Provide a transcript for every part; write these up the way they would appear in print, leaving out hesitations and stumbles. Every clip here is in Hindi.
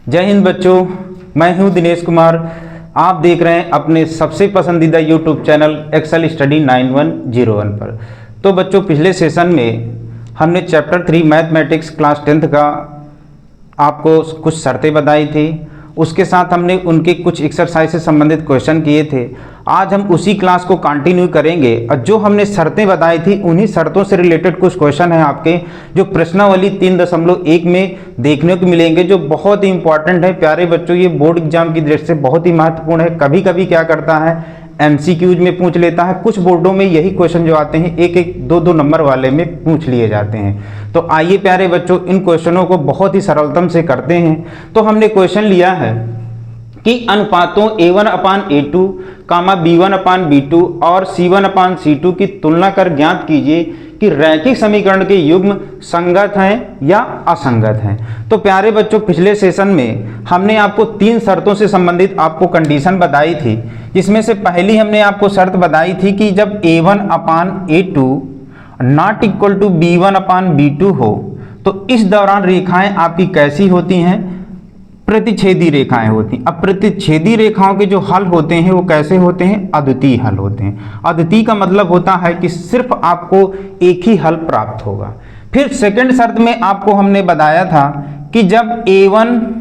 जय हिंद बच्चों, मैं हूं दिनेश कुमार। आप देख रहे हैं अपने सबसे पसंदीदा यूट्यूब चैनल एक्सेल स्टडी 9101 पर। तो बच्चों, पिछले सेशन में हमने चैप्टर 3 मैथमेटिक्स क्लास 10th का आपको कुछ शर्तें बताई थी। उसके साथ हमने उनके कुछ एक्सरसाइज से संबंधित क्वेश्चन किए थे। आज हम उसी क्लास को कंटिन्यू करेंगे और जो हमने शर्तें बताई थी उन्हीं शर्तों से रिलेटेड कुछ क्वेश्चन हैं आपके, जो प्रश्नावली 3.1 में देखने को मिलेंगे, जो बहुत ही इंपॉर्टेंट है। प्यारे बच्चों, ये बोर्ड एग्जाम की दृष्टि से बहुत ही महत्वपूर्ण है। कभी कभी क्या करता है, एमसीक्यूज में पूछ लेता है। कुछ बोर्डों में यही क्वेश्चन जो आते हैं एक एक दो दो नंबर वाले में पूछ लिए जाते हैं। तो आइए प्यारे बच्चों, इन क्वेश्चनों को बहुत ही सरलतम से करते हैं। तो हमने क्वेश्चन लिया है कि अनुपातों A1/A2, B1/B2 और C1/C2 की तुलना कर ज्ञात कीजिए कि रैखिक समीकरण के युग्म संगत हैं या असंगत हैं। तो प्यारे बच्चों, पिछले सेशन में हमने आपको 3 शर्तों से संबंधित आपको कंडीशन बताई थी, जिसमें से पहली हमने आपको शर्त बताई थी कि जब A1/A2 not equal to B1/B2 हो तो इस दौरान रेखाएं आपकी कैसी होती हैं? प्रतिच्छेदी रेखाएं होती हैं। अब प्रतिच्छेदी रेखाओं के जो हल होते हैं वो कैसे होते हैं? अद्वितीय हल होते हैं। अद्वितीय का मतलब होता है कि सिर्फ आपको एक ही हल प्राप्त होगा। फिर सेकंड शर्त में आपको हमने बताया था कि जब A1/A2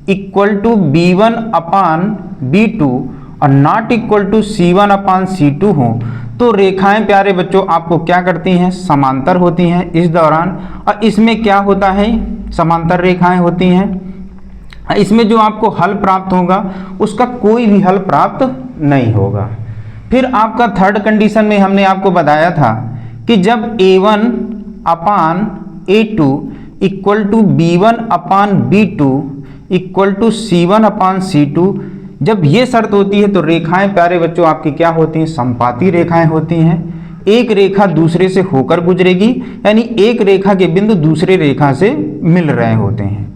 इक्वल टू B1/B2 और नॉट इक्वल टू C1/C2 हो तो रेखाएं प्यारे बच्चों आपको क्या करती हैं? समांतर होती हैं इस दौरान। और इसमें क्या होता है? समांतर रेखाएं होती हैं। इसमें जो आपको हल प्राप्त होगा उसका कोई भी हल प्राप्त नहीं होगा। फिर आपका थर्ड कंडीशन में हमने आपको बताया था कि जब A1/A2 equal to B1/B2 equal to C1/C2, जब ये शर्त होती है तो रेखाएं प्यारे बच्चों आपकी क्या होती हैं? समपाती रेखाएं होती हैं। एक रेखा दूसरे से होकर गुजरेगी, यानी एक रेखा के बिंदु दूसरे रेखा से मिल रहे होते हैं।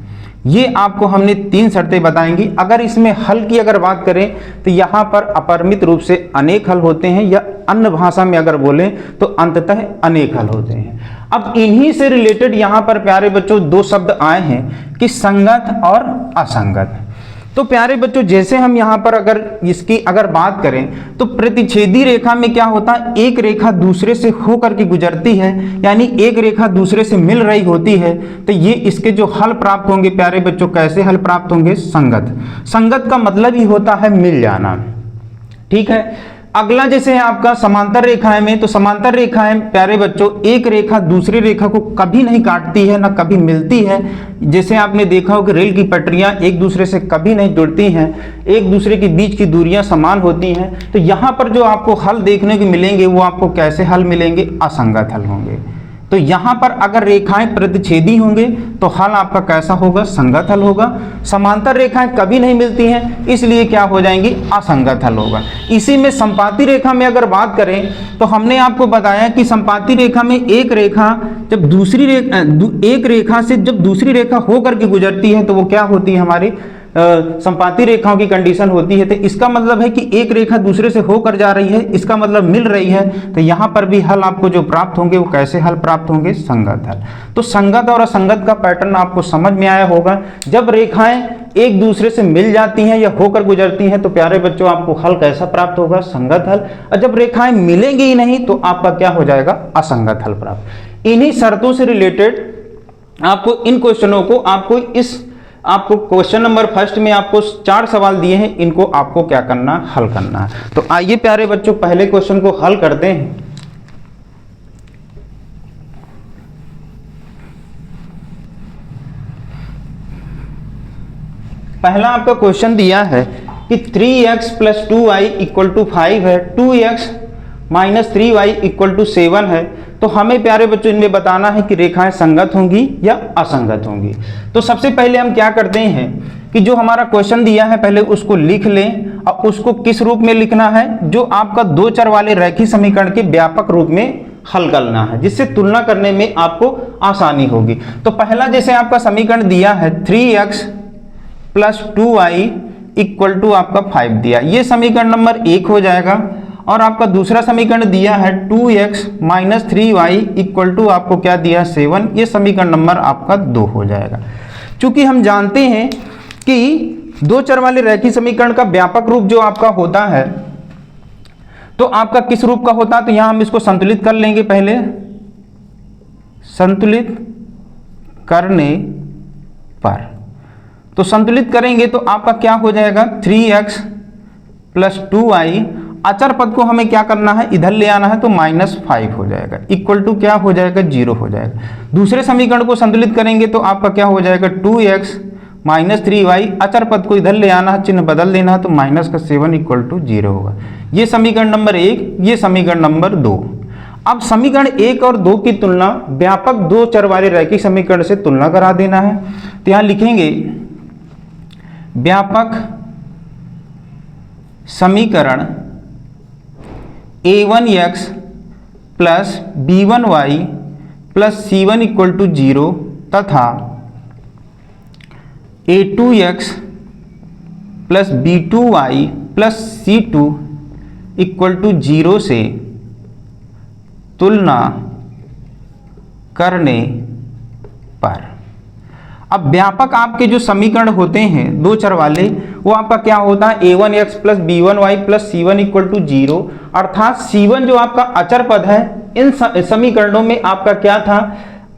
ये आपको हमने 3 शर्तें बताएंगी। अगर इसमें हल की अगर बात करें तो यहाँ पर अपरिमित रूप से अनेक हल होते हैं, या अन्य भाषा में अगर बोलें तो अंततः अनेक हल होते हैं। अब इन्हीं से रिलेटेड यहाँ पर प्यारे बच्चों 2 शब्द आए हैं कि संगत और असंगत। तो प्यारे बच्चों, जैसे हम यहाँ पर अगर इसकी अगर बात करें तो प्रतिच्छेदी रेखा में क्या होता है? एक रेखा दूसरे से होकर के गुजरती है, यानी एक रेखा दूसरे से मिल रही होती है। तो ये इसके जो हल प्राप्त होंगे प्यारे बच्चों, कैसे हल प्राप्त होंगे? संगत। संगत का मतलब ही होता है मिल जाना। ठीक है। अगला जैसे है आपका समांतर रेखाएं में, तो समांतर रेखाएं प्यारे बच्चों एक रेखा दूसरी रेखा को कभी नहीं काटती है, ना कभी मिलती है। जैसे आपने देखा हो कि रेल की पटरियां एक दूसरे से कभी नहीं जुड़ती हैं, एक दूसरे के बीच की दूरियां समान होती हैं। तो यहाँ पर जो आपको हल देखने को मिलेंगे वो आपको कैसे हल मिलेंगे? असंगत हल होंगे। तो यहाँ पर अगर रेखाएं प्रतिच्छेदी होंगे तो हल आपका कैसा होगा? संगत हल होगा। समांतर रेखाएं कभी नहीं मिलती हैं, इसलिए क्या हो जाएंगी? असंगत हल होगा। इसी में संपाती रेखा में अगर बात करें तो हमने आपको बताया कि संपाती रेखा में एक रेखा जब एक रेखा से जब दूसरी रेखा होकर के गुजरती है तो वो क्या होती है? हमारी संपाती रेखाओं की कंडीशन होती है। तो इसका मतलब है कि एक रेखा दूसरे से होकर जा रही है, इसका मतलब मिल रही है। तो यहाँ पर भी हल आपको जो प्राप्त होंगे वो कैसे हल प्राप्त होंगे? संगत हल। तो संगत और असंगत का पैटर्न आपको समझ में आया होगा। जब रेखाएं एक दूसरे से मिल जाती हैं या होकर गुजरती हैं तो प्यारे बच्चों आपको हल कैसा प्राप्त होगा? संगत हल। और जब रेखाएं मिलेंगी ही नहीं तो आपका क्या हो जाएगा? असंगत हल प्राप्त। इन्हीं शर्तों से रिलेटेड आपको इन क्वेश्चनों को आपको क्वेश्चन नंबर फर्स्ट में आपको 4 सवाल दिए हैं, इनको आपको क्या करना? हल करना है। तो आइए प्यारे बच्चों पहले क्वेश्चन को हल करते हैं। पहला आपका क्वेश्चन दिया है कि 3x + 2y = 5 है, 2x - 3y = 7 है। तो हमें प्यारे बच्चों इनमें बताना है कि रेखाएं संगत होंगी या असंगत होंगी। तो सबसे पहले हम क्या करते हैं कि जो हमारा क्वेश्चन दिया है पहले उसको लिख लें, और उसको किस रूप में लिखना है? जो आपका 2 चर वाले रैखिक समीकरण के व्यापक रूप में हल करना है, जिससे तुलना करने में आपको आसानी होगी। तो पहला जैसे आपका समीकरण दिया है 3x + 2y = आपका 5 दिया, ये समीकरण नंबर 1 हो जाएगा। और आपका दूसरा समीकरण दिया है 2x - 3y = आपको क्या दिया? 7, ये समीकरण नंबर आपका 2 हो जाएगा। चूंकि हम जानते हैं कि दो चर वाले रैखिक समीकरण का व्यापक रूप जो आपका होता है तो आपका किस रूप का होता है, तो यहां हम इसको संतुलित कर लेंगे। पहले संतुलित करने पर, तो संतुलित करेंगे तो आपका क्या हो जाएगा 3x + 2y, अचर पद को हमें क्या करना है, इधर ले आना है, तो -5 हो जाएगा, इक्वल टू क्या हो जाएगा 0 हो जाएगा। दूसरे समीकरण को संतुलित करेंगे तो आपका क्या हो जाएगा 2x - 3y, अचर पद को इधर ले आना है, चिन्ह बदल देना है, तो -7 इक्वल टू 0 होगा। ये समीकरण नंबर 1, ये समीकरण नंबर 2। अब समीकरण 1 और 2 की तुलना व्यापक दो चर वाले रैखिक समीकरण से तुलना करा देना है। तो यहां लिखेंगे व्यापक समीकरण a1x + b1y + c1 equal to 0 तथा a2x + b2y + c2 equal to 0 से तुलना करने पर। अब व्यापक आपके जो समीकरण होते हैं दो चर वाले, वो आपका क्या होता है a1x + b1y + c1 equal to 0, अर्थात c1 जो आपका अचर पद है इन समीकरणों में आपका क्या था,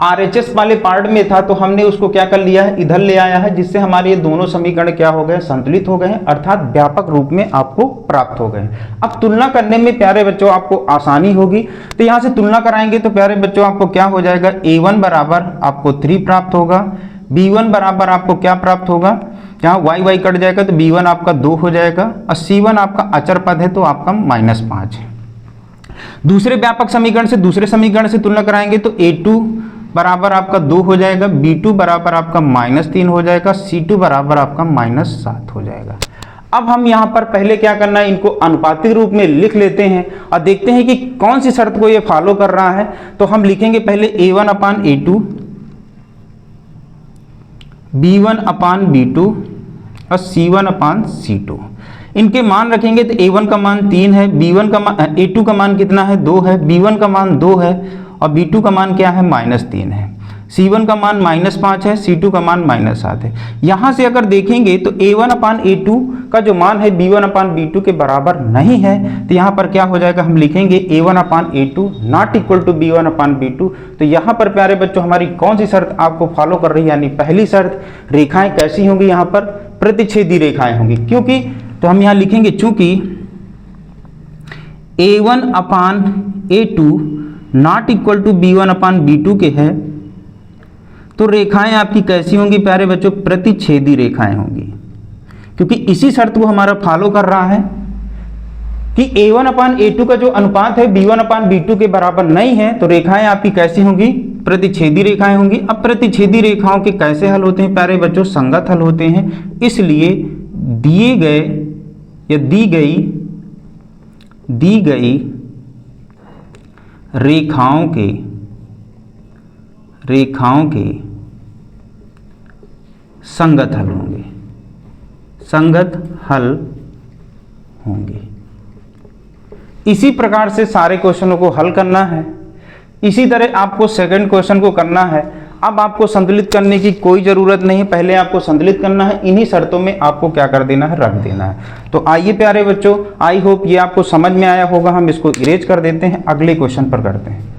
RHS वाले पार्ट में था, तो हमने उसको क्या कर लिया है, इधर ले आया है, जिससे हमारे ये दोनों समीकरण क्या हो गए, संतुलित हो गए हैं, अर्थात व्यापक रूप में आपको प्राप्त हो गए। अब तुलना करने में प्यारे बच्चों आपको आसानी होगी, तो यहाँ से तुलना कराएंगे तो प्यारे बच्चों आपको क्या हो जाएगा, a1 बराबर आपको 3 प्राप्त होगा, b1 बराबर आपको क्या प्राप्त होगा, यहाँ y कट जाएगा तो b1 आपका 2 हो जाएगा, और c1 आपका अचर पद है तो आपका -5 है। दूसरे व्यापक समीकरण से दूसरे समीकरण से तुलना कराएंगे तो a2 बराबर आपका 2 हो जाएगा, b2 बराबर आपका -3 हो जाएगा, c2 बराबर आपका -7 हो जाएगा। अब हम यहाँ पर पहले क्या करना है, इनको अनुपातिक रूप में लिख लेते हैं और देखते हैं कि कौन सी शर्त को ये फॉलो कर रहा है। तो हम लिखेंगे पहले a1/a2, b1/b2 और c1/c2। इनके मान रखेंगे तो a1 का मान 3 है, a2 का मान कितना है 2 है, b1 का मान 2 है और b2 का मान क्या है -3 है, c1 का मान -5 है, c2 का मान -7 है। यहाँ से अगर देखेंगे तो a1/a2 का जो मान है b1/b2 के बराबर नहीं है, तो यहाँ पर क्या हो जाएगा, हम लिखेंगे a1/a2 not equal to b1/b2। तो यहाँ पर प्यारे बच्चों हमारी कौन सी शर्त आपको फॉलो कर रही है, यानी पहली शर्त, रेखाएं कैसी होंगी, यहाँ पर प्रतिच्छेदी रेखाएं होंगी, क्योंकि तो हम यहाँ लिखेंगे चूंकि a1/a2 not equal to b1/b2 के है, तो रेखाएं आपकी कैसी होंगी प्यारे बच्चों, प्रतिच्छेदी रेखाएं होंगी, क्योंकि इसी शर्त को हमारा फॉलो कर रहा है कि a1/a2 का जो अनुपात है b1/b2 के बराबर नहीं है, तो रेखाएं आपकी कैसी होंगी, प्रतिच्छेदी रेखाएं होंगी। अब प्रतिच्छेदी रेखाओं के कैसे हल होते हैं प्यारे बच्चों, संगत हल होते हैं। इसलिए दिए गए या दी गई रेखाओं के संगत हल होंगे। इसी प्रकार से सारे क्वेश्चनों को हल करना है। इसी तरह आपको सेकंड क्वेश्चन को करना है। अब आपको संतुलित करने की कोई ज़रूरत नहीं, पहले आपको संतुलित करना है, इन्हीं शर्तों में आपको क्या कर देना है, रख देना है। तो आइए प्यारे बच्चों, आई होप ये आपको समझ में आया होगा। हम इसको इरेज कर देते हैं, अगले क्वेश्चन पर करते हैं।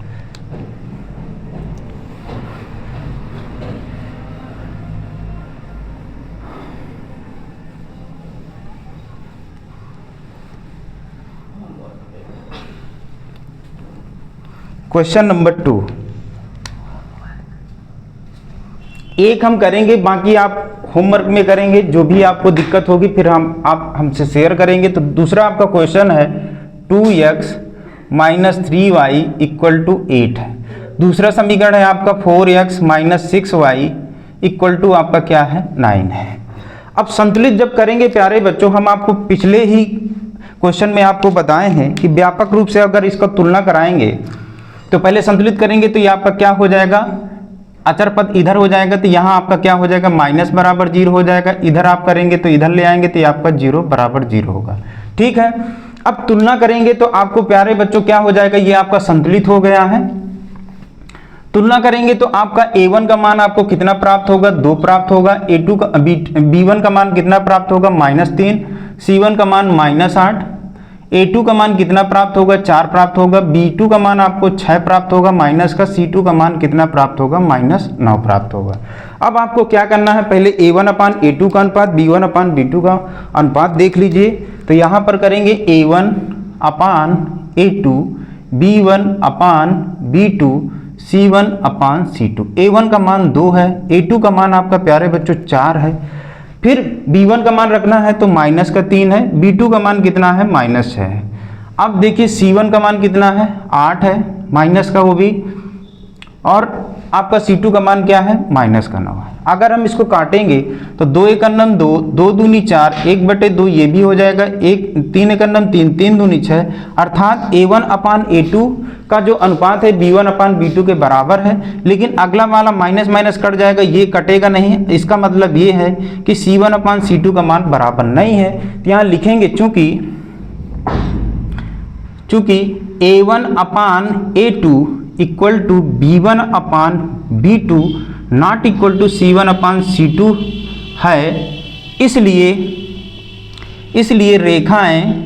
क्वेश्चन नंबर 2 एक हम करेंगे, बाकी आप होमवर्क में करेंगे, जो भी आपको दिक्कत होगी फिर आप हमसे शेयर करेंगे। तो दूसरा आपका क्वेश्चन है 2x - 3y = 8 है। दूसरा समीकरण है आपका 4x - 6y = आपका क्या है, 9 है। अब संतुलित जब करेंगे प्यारे बच्चों, हम आपको पिछले ही क्वेश्चन में आपको बताए हैं कि व्यापक रूप से अगर इसका तुलना कराएंगे तो पहले संतुलित करेंगे तो ये आपका क्या हो जाएगा, अचर पद इधर हो जाएगा, तो यहाँ आपका क्या हो जाएगा, माइनस बराबर 0 हो जाएगा। इधर आप करेंगे तो इधर ले आएंगे तो ये आपका 0 बराबर 0 होगा। ठीक है, अब तुलना करेंगे तो आपको प्यारे बच्चों क्या हो जाएगा, ये आपका संतुलित हो गया है। तुलना करेंगे तो आपका A1 का मान आपको कितना प्राप्त होगा, 2 प्राप्त होगा। A2 का B1 का मान कितना प्राप्त होगा, -3। C1 का मान -8। A2 का मान कितना प्राप्त होगा, 4 प्राप्त होगा। B2 का मान आपको 6 प्राप्त होगा माइनस का। C2 का मान कितना प्राप्त होगा, -9 प्राप्त होगा। अब आपको क्या करना है, पहले A1/A2 का अनुपात, B1/B2 का अनुपात देख लीजिए। तो यहाँ पर करेंगे A1/A2, B1/B2, C1/C2। A1 का मान 2 है, A2 का मान आपका प्यारे बच्चों 4 है, फिर B1 का मान रखना है तो -3 है, B2 का मान कितना है, -6 है। अब देखिए C1 का मान कितना है, 8 है, माइनस का वो भी, और आपका C2 का मान क्या है, -9 है। अगर हम इसको काटेंगे तो 2 × 9 2, 2 दूनी 4, 1/2 ये भी हो जाएगा, 3 × 9 3, 3 दूनी 6, अर्थात A1/A2 का जो अनुपात है B1/B2 के बराबर है। लेकिन अगला वाला माइनस माइनस कट जाएगा, ये कटेगा नहीं। इसका मतलब ये है कि C1/C2 का मान बराबर नहीं है। तो यहाँ लिखेंगे चूंकि A1/A2 equal to B1/B2 not equal to C1/C2 है, इसलिए रेखाएं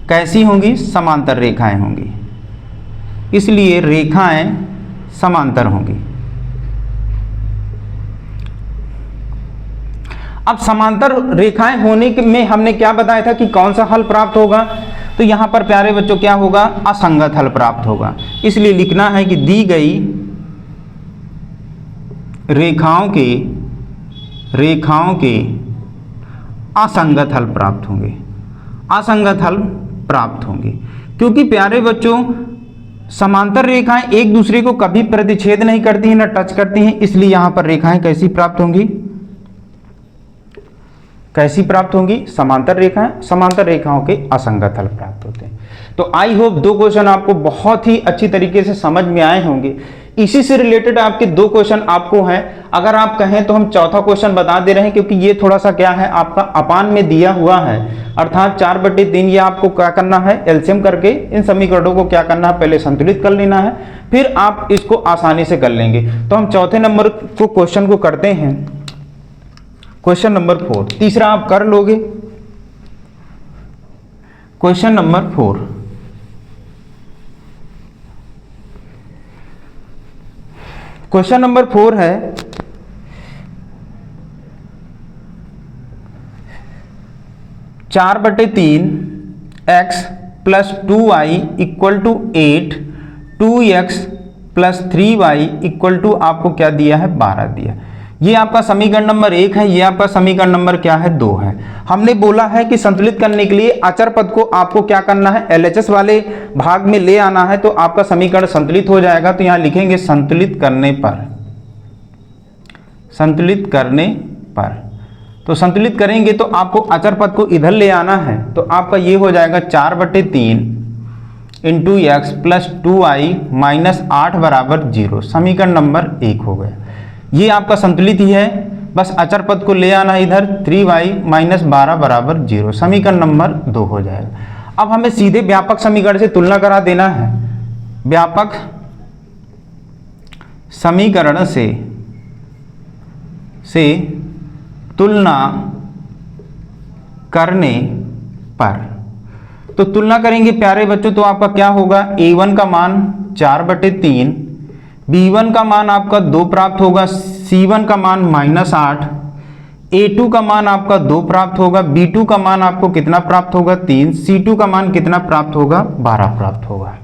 कैसी होंगी, समांतर रेखाएं होंगी। इसलिए रेखाएं समांतर होंगी। अब समांतर रेखाएं होने में हमने क्या बताया था कि कौन सा हल प्राप्त होगा, तो यहां पर प्यारे बच्चों क्या होगा, असंगत हल प्राप्त होगा। इसलिए लिखना है कि दी गई रेखाओं के असंगत हल प्राप्त होंगे, असंगत हल प्राप्त होंगे। क्योंकि प्यारे बच्चों समांतर रेखाएं एक दूसरे को कभी प्रतिच्छेद नहीं करती हैं, ना टच करती हैं, इसलिए यहां पर रेखाएं कैसी प्राप्त होंगी, समांतर रेखाओं के असंगत हल प्राप्त होते हैं। तो आई होप 2 क्वेश्चन आपको बहुत ही अच्छी तरीके से समझ में आए होंगे। इसी से रिलेटेड आपके 2 क्वेश्चन आपको हैं। अगर आप कहें तो हम चौथा क्वेश्चन बता दे रहे हैं, क्योंकि ये थोड़ा सा क्या है, आपका अपान में दिया हुआ है, अर्थात 4/3। ये आपको क्या करना है, एलसीएम करके इन समीकरणों को क्या करना है, पहले संतुलित कर लेना है, फिर आप इसको आसानी से कर लेंगे। तो हम चौथे नंबर को क्वेश्चन को करते हैं, क्वेश्चन नंबर 4। तीसरा आप कर लोगे। क्वेश्चन नंबर 4, क्वेश्चन नंबर 4 है 4/3 x + 2y = 8, 2x + 3y = आपको क्या दिया है, 12 दिया। ये आपका समीकरण नंबर 1 है, ये आपका समीकरण नंबर क्या है, 2 है। हमने बोला है कि संतुलित करने के लिए अचर पद को आपको क्या करना है, LHS वाले भाग में ले आना है, तो आपका समीकरण संतुलित हो जाएगा। तो यहां लिखेंगे संतुलित करने पर। तो संतुलित करेंगे तो आपको अचर पद को इधर ले आना है, तो आपका ये हो जाएगा 4/3 × x + 2y - 8 = 0। समीकरण नंबर 1 हो गया। ये आपका संतुलित ही है, बस अचर पद को ले आना इधर, 3y - 12 = 0। समीकरण नंबर 2 हो जाएगा। अब हमें सीधे व्यापक समीकरण से तुलना करा देना है। व्यापक समीकरण से तुलना करने पर, तो तुलना करेंगे प्यारे बच्चों, तो आपका क्या होगा, A1 का मान 4/3, B1 का मान आपका 2 प्राप्त होगा, C1 का मान -8, A2 का मान आपका 2 प्राप्त होगा, B2 का मान आपको कितना प्राप्त होगा, 3, C2 का मान कितना प्राप्त होगा, 12 प्राप्त होगा।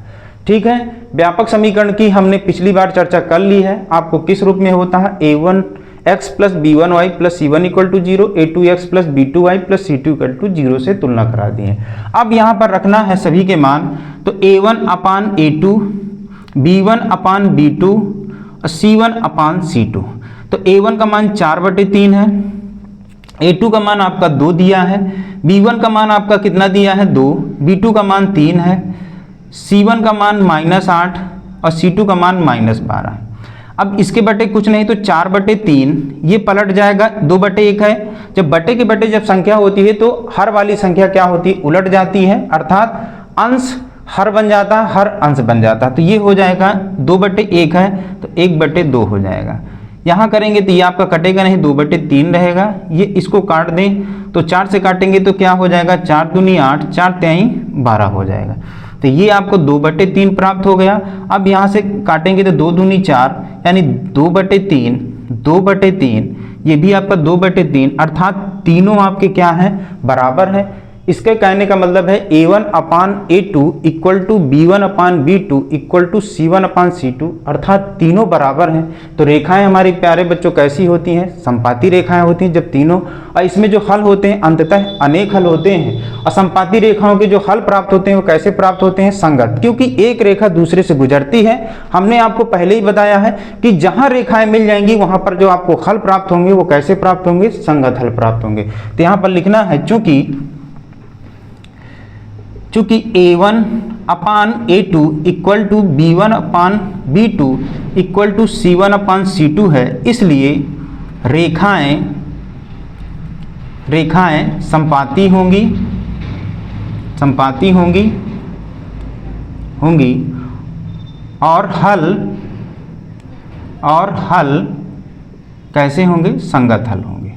ठीक है, व्यापक समीकरण की हमने पिछली बार चर्चा कर ली है। आपको किस रूप में होता है, A1x + B1y + C1 = 0, A2x + B2y + C2 = 0 से तुलना करा दी है। अब यहाँ पर रखना है सभी के मान, तो A1/A2, B1/B2, C1/C2। तो A1 का मान 4/3 है, A2 का मान आपका 2 दिया है, B1 का मान आपका कितना दिया है, 2, B2 का मान 3 है, C1 का मान -8 और C2 का मान -12। अब इसके बटे कुछ नहीं, तो 4/3 ये पलट जाएगा, 2/1 है। जब बटे के बटे जब संख्या होती है तो हर वाली संख्या क्या होती है, उलट जाती है, अर्थात अंश हर बन जाता है, हर अंश बन जाता है। तो ये हो जाएगा 2/1 है तो 1/2 हो जाएगा। यहाँ करेंगे तो ये आपका कटेगा नहीं, 2/3 रहेगा। ये इसको काट दें तो 4 से काटेंगे तो क्या हो जाएगा, 4 दूनी 8, 4 तिहाई 12 हो जाएगा। तो ये आपको 2/3 प्राप्त हो गया। अब यहाँ से काटेंगे तो 2 दूनी 4 यानी 2/3, 2/3, ये भी आपका 2/3, अर्थात तीनों आपके क्या हैं, बराबर है। इसके कहने का मतलब है A1/A2 equal to B1/B2 equal to C1/C2, अर्थात तीनों बराबर हैं। तो रेखाएं हमारे प्यारे बच्चों कैसी होती हैं, संपाती रेखाएं होती हैं जब तीनों, और इसमें जो हल होते हैं अंततः अनेक हल होते हैं। और संपाती रेखाओं के जो हल प्राप्त होते हैं वो कैसे प्राप्त होते हैं, संगत, क्योंकि एक रेखा दूसरे से गुजरती है। हमने आपको पहले ही बताया है कि जहां रेखाएं मिल जाएंगी वहां पर जो आपको हल प्राप्त होंगे वो कैसे प्राप्त होंगे, संगत हल प्राप्त होंगे। तो यहाँ पर लिखना है चूंकि A1/A2 equal to B1/B2 equal to C1/C2 है, इसलिए रेखाएं संपाती होंगी और हल कैसे होंगे, संगत हल होंगे।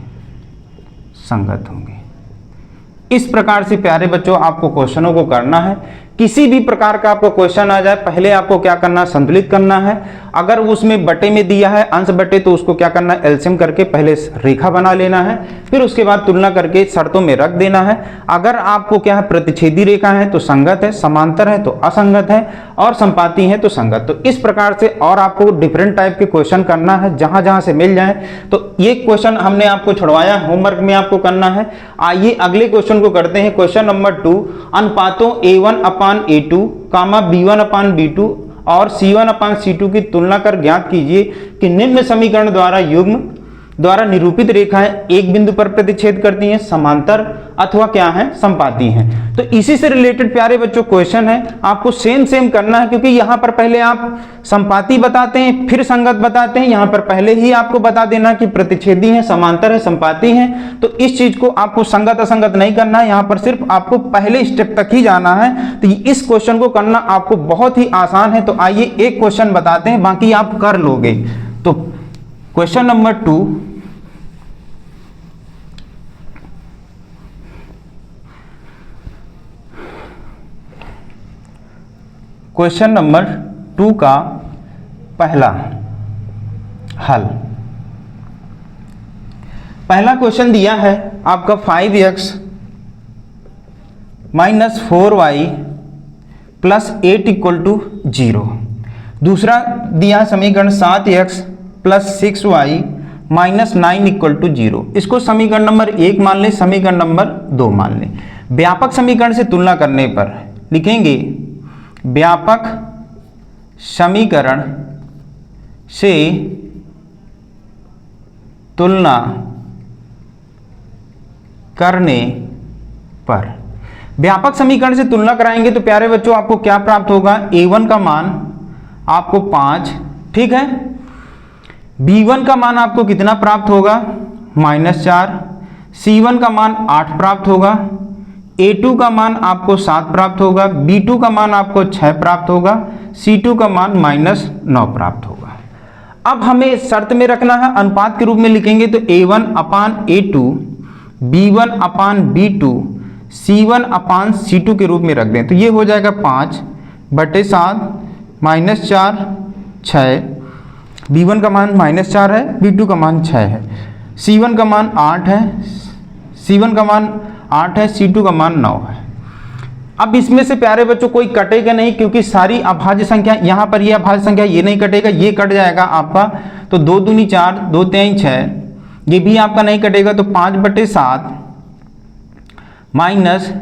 इस प्रकार से प्यारे बच्चों आपको क्वेश्चनों को करना है। किसी भी प्रकार का आपको क्वेश्चन आ जाए, पहले आपको क्या करना है, संतुलित करना है। अगर उसमें बटे में दिया है अंश बटे, तो उसको क्या करना है, एलसीएम करके पहले रेखा बना लेना है, फिर उसके बाद तुलना करके शर्तों में रख देना है। अगर आपको क्या है, प्रतिच्छेदी रेखा है तो संगत है, समांतर है तो असंगत है, और संपाती है तो संगत। तो इस प्रकार से और आपको डिफरेंट टाइप के क्वेश्चन करना है, जहां जहां से मिल जाए। तो ये क्वेश्चन हमने आपको छुड़वाया, होमवर्क में आपको करना है। आइए अगले क्वेश्चन को करते हैं। क्वेश्चन नंबर 2, अनुपातों A1/A2, B1/B2 और C1/C2 की तुलना कर ज्ञात कीजिए कि निम्न समीकरण द्वारा युग्म द्वारा निरूपित रेखाएं एक बिंदु पर प्रतिच्छेद करती हैं, समांतर अथवा क्या है, संपाती हैं। तो इसी से रिलेटेड प्यारे बच्चों क्वेश्चन है, आपको सेम करना है, क्योंकि यहां पर पहले आप संपाती बताते हैं फिर संगत बताते हैं। यहां पर पहले ही आपको बता देना कि प्रतिच्छेदी है, समांतर है, संपाती है। तो इस चीज को आपको संगत असंगत नहीं करना है, यहां पर सिर्फ आपको पहले स्टेप तक ही जाना है। तो इस क्वेश्चन को करना आपको बहुत ही आसान है। तो आइए एक क्वेश्चन बताते हैं, बाकी आप कर लोगे। तो क्वेश्चन नंबर 2, क्वेश्चन नंबर 2 का पहला हल। पहला क्वेश्चन दिया है आपका 5x - 4y + 8 = 0। दूसरा दिया समीकरण 7x + 6y - 9 = 0। इसको समीकरण नंबर 1 मान लें, समीकरण नंबर 2 मान लें। व्यापक समीकरण से तुलना करने पर लिखेंगे, व्यापक समीकरण से तुलना करने पर, व्यापक समीकरण से तुलना कराएंगे तो प्यारे बच्चों आपको क्या प्राप्त होगा, A1 का मान आपको 5, ठीक है। B1 का मान आपको कितना प्राप्त होगा, -4। C1 का मान 8 प्राप्त होगा। A2 का मान आपको 7 प्राप्त होगा। B2 का मान आपको 6 प्राप्त होगा। C2 का मान -9 प्राप्त होगा। अब हमें शर्त में रखना है, अनुपात के रूप में लिखेंगे तो A1/A2, B1/B2, C1/C2 के रूप में रख दें। तो ये हो जाएगा 5/7 -4 6। B1 का मान -4 है, B2 का मान 6 है, C1 का मान 8 है, C1 का मान 8 है, C2 का मान 9 है। अब इसमें से प्यारे बच्चों कोई कटेगा नहीं, क्योंकि सारी अभाज्य संख्या, यहाँ पर ये अभाज्य संख्या ये नहीं कटेगा, ये कट जाएगा आपका। तो 2 दूनी 4, 2 तिहाई 6, ये भी आपका नहीं कटेगा। तो 5/7 माइनस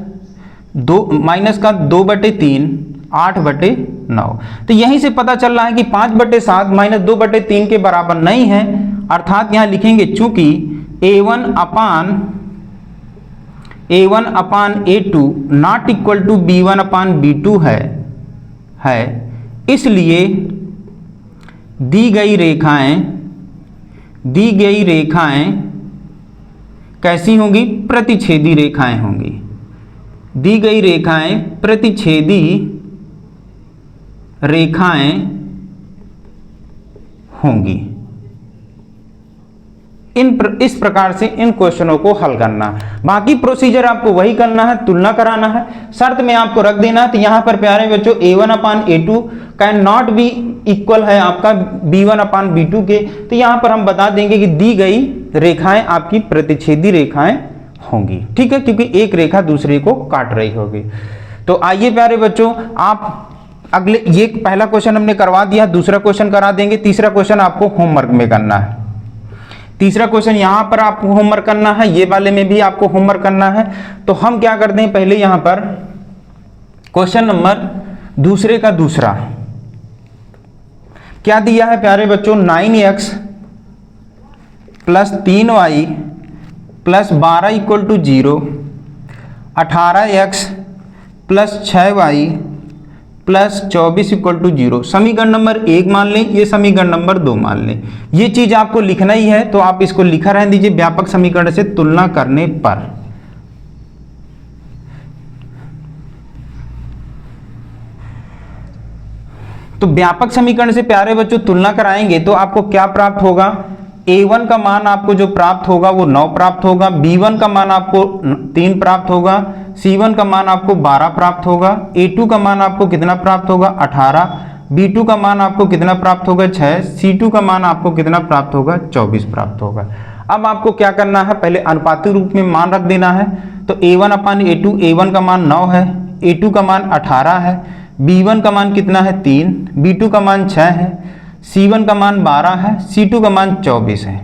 का 2/3 8/9। तो यहीं से पता चल रहा है कि 5/7 - 2/3 के बराबर नहीं है, अर्थात यहाँ लिखेंगे चूंकि A1/A2 not equal to B1/B2 है, इसलिए दी गई रेखाएं कैसी होंगी, प्रतिच्छेदी रेखाएं होंगी। दी गई रेखाएं प्रतिच्छेदी रेखाएं होंगी। इस प्रकार से इन क्वेश्चनों को हल करना। बाकी प्रोसीजर आपको वही करना है, तुलना कराना है। शर्त में आपको रख देना है। तो यहां पर प्यारे बच्चों a1/a2 can not be equal है आपका b1/b2 के। तो यहां पर हम बता देंगे कि दी गई रेखाएं आपकी प्रतिच्छेदी रेखाएं होंगी, ठीक है, क्योंकि एक रेखा दूसरे को काट रही होगी। तो आइए प्यारे बच्चों, आप अगले, ये पहला क्वेश्चन हमने करवा दिया, दूसरा क्वेश्चन करा देंगे। तीसरा क्वेश्चन आपको होमवर्क में करना है। तीसरा क्वेश्चन यहां पर आपको होमवर्क करना है, ये वाले में भी आपको होमवर्क करना है। तो हम क्या करते हैं, पहले यहां पर क्वेश्चन नंबर दूसरे का दूसरा क्या दिया है प्यारे बच्चों, 9x + 3y + 12 = 0, 18x + 6y + 24 = 0। समीकरण नंबर 1 मान लें, ये समीकरण नंबर 2 मान लें। ये चीज आपको लिखना ही है, तो आप इसको लिखा रहने दीजिए, व्यापक समीकरण से तुलना करने पर। तो व्यापक समीकरण से प्यारे बच्चों तुलना कराएंगे तो आपको क्या प्राप्त होगा, a1 का मान आपको जो प्राप्त होगा वो 9 प्राप्त होगा, b1 का मान आपको 3 प्राप्त होगा, c1 का मान आपको 12 प्राप्त होगा, a2 का मान आपको कितना प्राप्त होगा 18, b2 का मान आपको कितना प्राप्त होगा 6, c2 का मान आपको कितना प्राप्त होगा 24 प्राप्त होगा। अब आपको क्या करना है, पहले अनुपातिक रूप में मान रख देना है। तो a1/a2, a1 का मान 9 है, a2 का मान 18 है, b1 का मान कितना है 3, b2 का मान 6 है, c1 का मान 12 है, c2 का मान 24 है।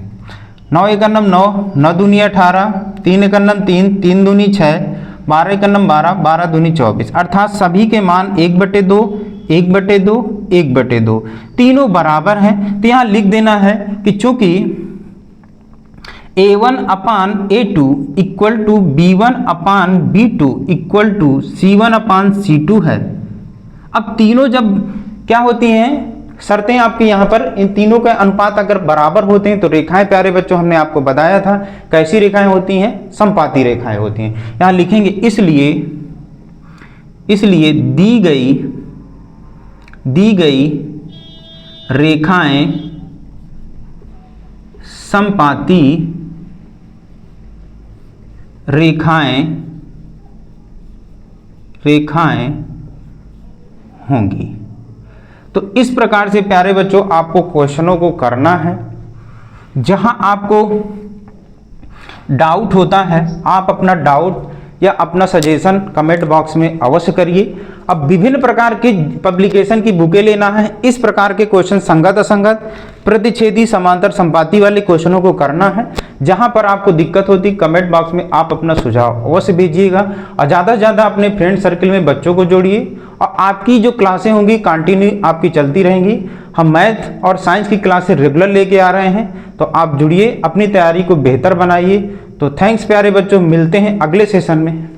9 × 9, 9 दूनी 18, 3 × 3, 3 दूनी 6, 12 × 12, 12 दूनी 24। अर्थात सभी के मान 1/2, 1/2, 1/2 तीनों बराबर हैं। तो यहाँ लिख देना है कि चूंकि a1/a2 = b1/b2 = c1/c2 है। अब तीनों जब क्या होती हैं शर्तें आपकी यहाँ पर, इन तीनों का अनुपात अगर बराबर होते हैं तो रेखाएं प्यारे बच्चों हमने आपको बताया था कैसी रेखाएं होती हैं, समपाती रेखाएं होती हैं। यहाँ लिखेंगे इसलिए दी गई रेखाएं समपाती रेखाएं होंगी। तो इस प्रकार से प्यारे बच्चों आपको क्वेश्चनों को करना है। जहां आपको डाउट होता है आप अपना डाउट या अपना सजेशन कमेंट बॉक्स में अवश्य करिए। अब विभिन्न प्रकार की पब्लिकेशन की बुकें लेना है, इस प्रकार के क्वेश्चन संगत असंगत प्रतिच्छेदी समांतर संपाती वाले क्वेश्चनों को करना है। जहां पर आपको दिक्कत होती कमेंट बॉक्स में आप अपना सुझाव अवश्य भेजिएगा और ज़्यादा से ज़्यादा अपने फ्रेंड सर्कल में बच्चों को जोड़िए। और आपकी जो क्लासें होंगी कंटिन्यू आपकी चलती रहेंगी। हम मैथ और साइंस की क्लासें रेगुलर लेके आ रहे हैं, तो आप जुड़िए, अपनी तैयारी को बेहतर बनाइए। तो थैंक्स प्यारे बच्चों, मिलते हैं अगले सेशन में।